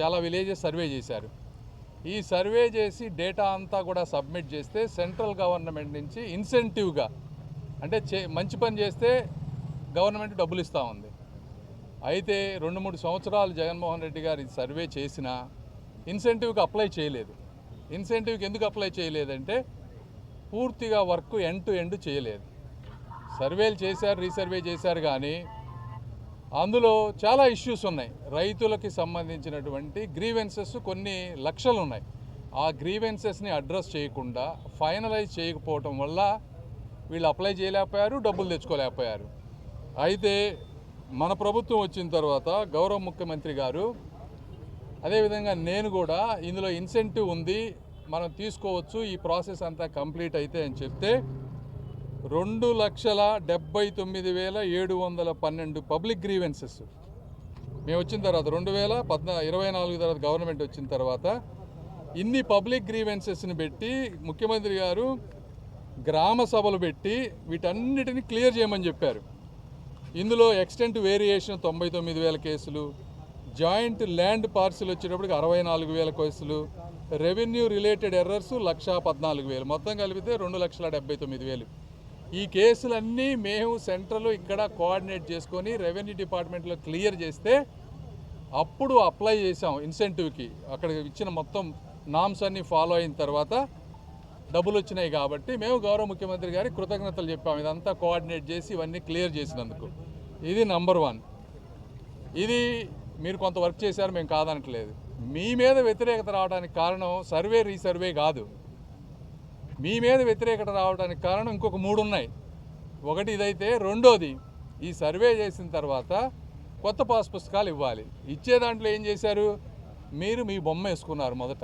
చాలా villages survey చేశారు. ఈ సర్వే చేసి డేటా అంతా కూడా సబ్మిట్ చేస్తే సెంట్రల్ గవర్నమెంట్ నుంచి ఇన్సెంటివ్గా అంటే మంచి పని చేస్తే గవర్నమెంట్ డబ్బులు ఇస్తూ ఉంది. అయితే 2-3 సంవత్సరాలు జగన్మోహన్ రెడ్డి గారు ఇది సర్వే చేసినా ఇన్సెంటివ్కి అప్లై చేయలేదు. ఇన్సెంటివ్కి ఎందుకు అప్లై చేయలేదంటే పూర్తిగా వర్క్ ఎండ్ టు ఎండ్ చేయలేదు. సర్వేలు చేశారు, రీసర్వే చేశారు, కానీ అందులో చాలా ఇష్యూస్ ఉన్నాయి. రైతులకి సంబంధించినటువంటి గ్రీవెన్సెస్ కొన్ని లక్షలు ఉన్నాయి. ఆ గ్రీవెన్సెస్ని అడ్రస్ చేయకుండా ఫైనలైజ్ చేయకపోవటం వల్ల వీళ్ళు అప్లై చేయలేకపోయారు, డబ్బులు తెచ్చుకోలేకపోయారు. అయితే మన ప్రభుత్వం వచ్చిన తర్వాత గౌరవ ముఖ్యమంత్రి గారు, అదేవిధంగా నేను కూడా ఇందులో ఇన్సెంటివ్ ఉంది, మనం తీసుకోవచ్చు, ఈ ప్రాసెస్ అంతా కంప్లీట్ అయితే అని చెప్తే 2,79,712 పబ్లిక్ గ్రీవెన్సెస్ మేము వచ్చిన తర్వాత 2024 తర్వాత గవర్నమెంట్ వచ్చిన తర్వాత ఇన్ని పబ్లిక్ గ్రీవెన్సెస్ని పెట్టి ముఖ్యమంత్రి గారు గ్రామ సభలు పెట్టి వీటన్నిటిని క్లియర్ చేయమని చెప్పారు. ఇందులో ఎక్స్టెంట్ వేరియేషన్ 99,000 కేసులు, జాయింట్ ల్యాండ్ పార్సిల్ వచ్చేటప్పటికి 64,000 కేసులు, రెవెన్యూ రిలేటెడ్ ఎర్రర్స్ 1,14,000, మొత్తం కలిపితే 2,79,000. ఈ కేసులన్నీ మేము సెంట్రల్ ఇక్కడ కోఆర్డినేట్ చేసుకొని రెవెన్యూ డిపార్ట్మెంట్లో క్లియర్ చేస్తే అప్పుడు అప్లై చేసాం ఇన్సెంటివ్కి. అక్కడ ఇచ్చిన మొత్తం నామ్స్ అన్నీ ఫాలో అయిన తర్వాత డబ్బులు వచ్చినాయి. కాబట్టి మేము గౌరవ ముఖ్యమంత్రి గారికి కృతజ్ఞతలు చెప్పాము, ఇదంతా కోఆర్డినేట్ చేసి ఇవన్నీ క్లియర్ చేసినందుకు. ఇది నంబర్ 1. ఇది మీరు కొంత వర్క్ చేశారు, మేము కాదనట్లేదు. మీ మీద వ్యతిరేకత రావడానికి కారణం సర్వే రీసర్వే కాదు. మీ మీద వ్యతిరేకత రావడానికి కారణం ఇంకొక 3 ఉన్నాయి. ఒకటి ఇదైతే, రెండోది ఈ సర్వే చేసిన తర్వాత కొత్త పాస్ పుస్తకాలు ఇవ్వాలి. ఇచ్చే దాంట్లో ఏం చేశారు, మీరు మీ బొమ్మ వేసుకున్నారు మొదట.